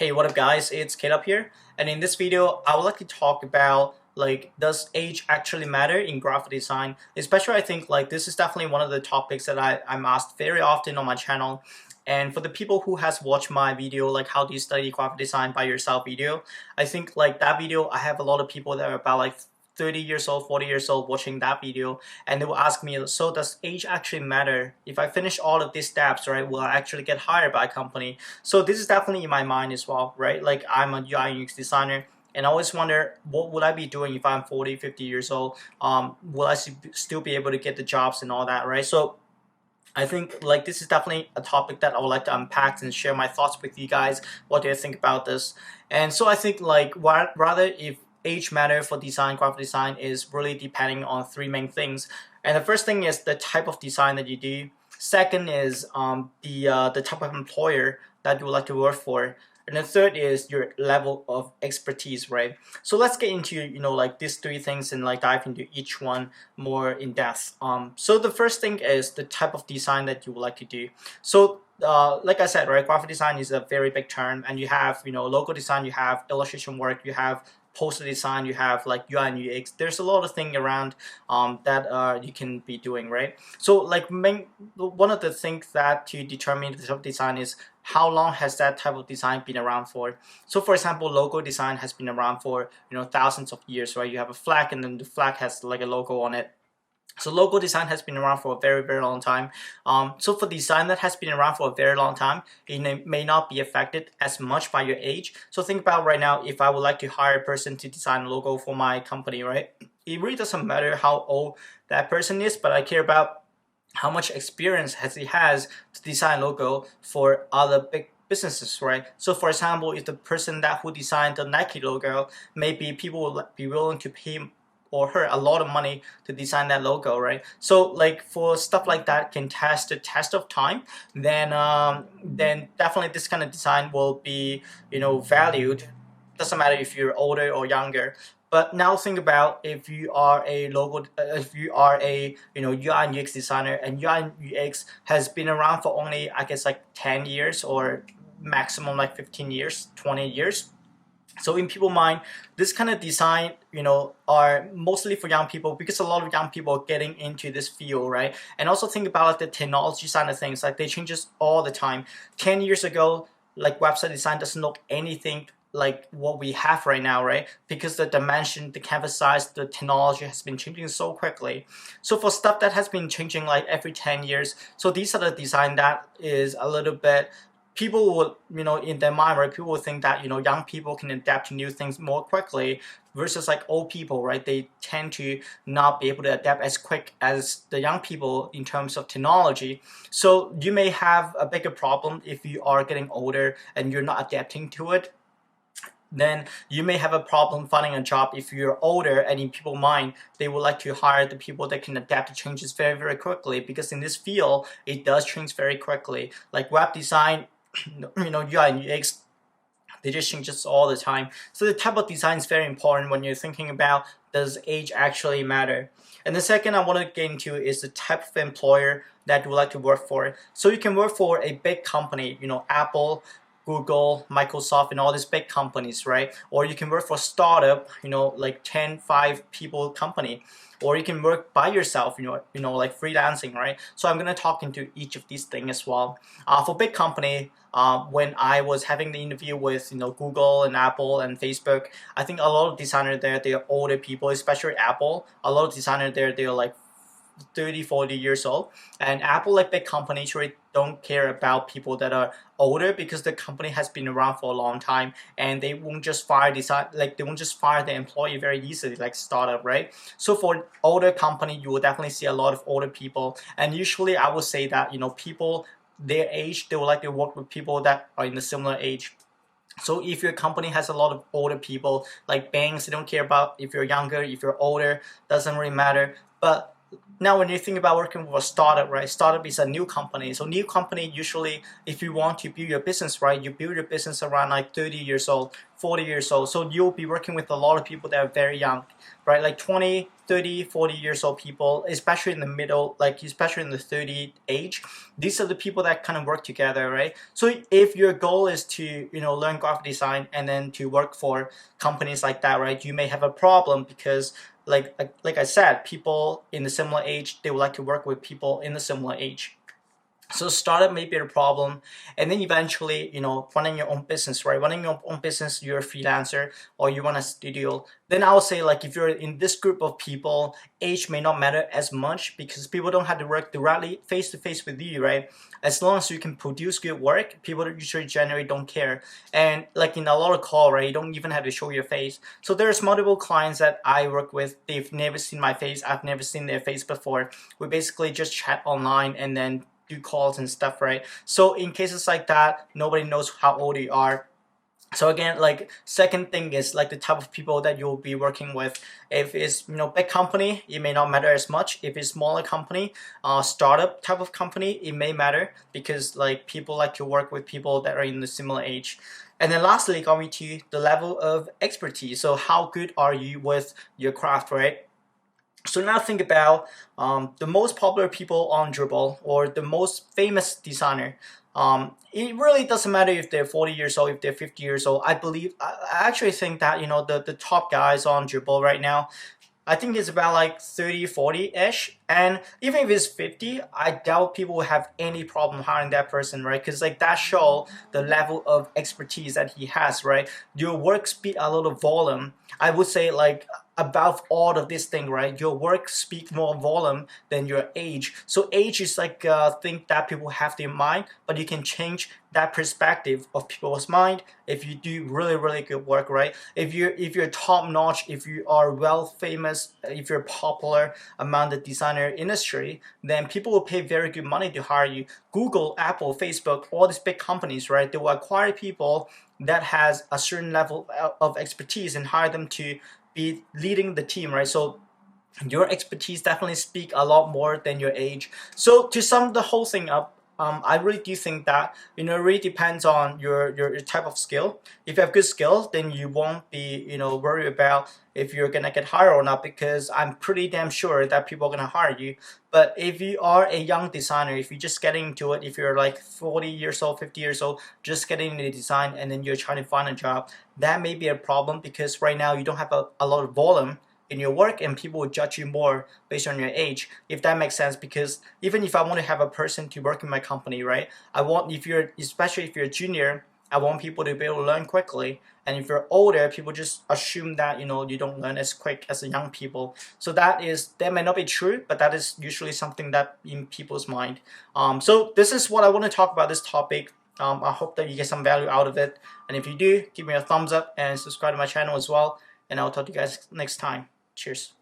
Hey, what up guys, it's Caleb here, and in this video I would like to talk about does age actually matter in graphic design. Especially I think this is definitely one of the topics that I'm asked very often on my channel. And for the people who has watched my video, like how do you study graphic design by yourself video, I think that video I have a lot of people that are about 30 years old, 40 years old watching that video, and they will ask me, so does age actually matter? If I finish all of these steps, right, will I actually get hired by a company? So this is definitely in my mind as well, right? Like I'm a UI UX designer, and I always wonder what would I be doing if I'm 40, 50 years old? Will I still be able to get the jobs and all that, right? So I think this is definitely a topic that I would like to unpack and share my thoughts with you guys. What do you think about this? And so I think rather if age matter for design, graphic design is really depending on three main things. And the first thing is the type of design that you do. Second is the type of employer that you would like to work for. And the third is your level of expertise, right? So let's get into these three things and dive into each one more in depth. So the first thing is the type of design that you would like to do. So like I said, right, graphic design is a very big term, and you have logo design, you have illustration work, you have poster design, you have UI and UX. There's a lot of things around that you can be doing, right? So one of the things that to determine the type of design is how long has that type of design been around for. So for example, logo design has been around for thousands of years, right? You have a flag, and then the flag has a logo on it. So logo design has been around for a very, very long time. So for design that has been around for a very long time, it may not be affected as much by your age. So think about right now, if I would like to hire a person to design a logo for my company, right? It really doesn't matter how old that person is, but I care about how much experience he has to design logo for other big businesses, right? So for example, if the person who designed the Nike logo, maybe people will be willing to pay him or her a lot of money to design that logo, right? So for stuff like that can test the test of time, then definitely this kind of design will be valued. Doesn't matter if you're older or younger. But now think about if you are a if you are a UI and UX designer, and UI and UX has been around for only I guess 10 years or maximum 15 years, 20 years. So in people's mind, this kind of design, are mostly for young people, because a lot of young people are getting into this field, right? And also think about the technology side of things. They changes all the time. 10 years ago, website design doesn't look anything like what we have right now, right? Because the dimension, the canvas size, the technology has been changing so quickly. So for stuff that has been changing every 10 years, so these are the design that is a little bit, people will, in their mind, right, people will think that, young people can adapt to new things more quickly versus old people, right? They tend to not be able to adapt as quick as the young people in terms of technology. So you may have a bigger problem if you are getting older and you're not adapting to it. Then you may have a problem finding a job if you're older, and in people's mind, they would like to hire the people that can adapt to changes very, very quickly, because in this field, it does change very quickly. Like web design, UI and UX, they just change just all the time. So the type of design is very important when you're thinking about, does age actually matter? And the second I want to get into is the type of employer that you would like to work for. So you can work for a big company, Apple, Google, Microsoft, and all these big companies, right? Or you can work for a startup, 10, 5 people company. Or you can work by yourself, like freelancing, right? So I'm gonna talk into each of these things as well. For big company, when I was having the interview with Google and Apple and Facebook, I think a lot of designers there, they are older people, especially Apple. A lot of designers there, they're 30, 40 years old. And Apple, big companies, really don't care about people that are older, because the company has been around for a long time, and they won't just fire they won't just fire the employee very easily like startup, right? So for older company, you will definitely see a lot of older people, and usually I would say that people their age, they would like to work with people that are in a similar age. So if your company has a lot of older people, like banks, they don't care about if you're younger, if you're older, doesn't really matter. But now when you think about working with a startup, right? Startup is a new company. So new company, usually if you want to build your business, right, you build your business around 30 years old, 40 years old. So you'll be working with a lot of people that are very young, right? 20, 30-40 years old people, especially in the middle, like especially in the 30 age, these are the people that kind of work together, right? So if your goal is to, learn graphic design and then to work for companies like that, right, you may have a problem because like I said, people in the similar age, they would like to work with people in the similar age. So startup may be a problem, and then eventually, running your own business, right? Running your own business, you're a freelancer or you run a studio. Then I would say, like, if you're in this group of people, age may not matter as much because people don't have to work directly face to face with you, right? As long as you can produce good work, people that usually generally don't care. And like in a lot of call, right, you don't even have to show your face. So there's multiple clients that I work with. They've never seen my face. I've never seen their face before. We basically just chat online and then do calls and stuff, right? So in cases like that, nobody knows how old you are. So again, like second thing is like the type of people that you'll be working with. If it's big company, it may not matter as much. If it's smaller company, startup type of company, it may matter because like people like to work with people that are in the similar age. And then lastly, coming to the level of expertise. So how good are you with your craft, right? So now think about the most popular people on Dribbble or the most famous designer. It really doesn't matter if they're 40 years old, if they're 50 years old. I actually think that the top guys on Dribbble right now, I think it's about like 30, 40-ish. And even if it's 50, I doubt people will have any problem hiring that person, right? Because like that show the level of expertise that he has, right? Your work speak a lot of volume. I would say like above all of this thing, right? Your work speak more volume than your age. So age is like a thing that people have in mind, but you can change that perspective of people's mind if you do really, really good work, right? If you're top notch, if you are well famous, if you're popular among the designer industry, then people will pay very good money to hire you. Google, Apple, Facebook, all these big companies, right? They will acquire people that has a certain level of expertise and hire them to be leading the team, right? So your expertise definitely speak a lot more than your age. So to sum the whole thing up, I really do think that it really depends on your type of skill. If you have good skills, then you won't be worried about if you're gonna get hired or not, because I'm pretty damn sure that people are gonna hire you. But if you are a young designer, if you're just getting into it, if you're like 40 years old, 50 years old, just getting into design and then you're trying to find a job, that may be a problem because right now you don't have a lot of volume in your work and people will judge you more based on your age, if that makes sense. Because even if I want to have a person to work in my company, right, I want, especially if you're a junior, I want people to be able to learn quickly. And if you're older, people just assume that you don't learn as quick as the young people. So that may not be true, but that is usually something that in people's mind. So this is what I want to talk about this topic. I hope that you get some value out of it, and if you do, give me a thumbs up and subscribe to my channel as well, and I'll talk to you guys next time. Cheers.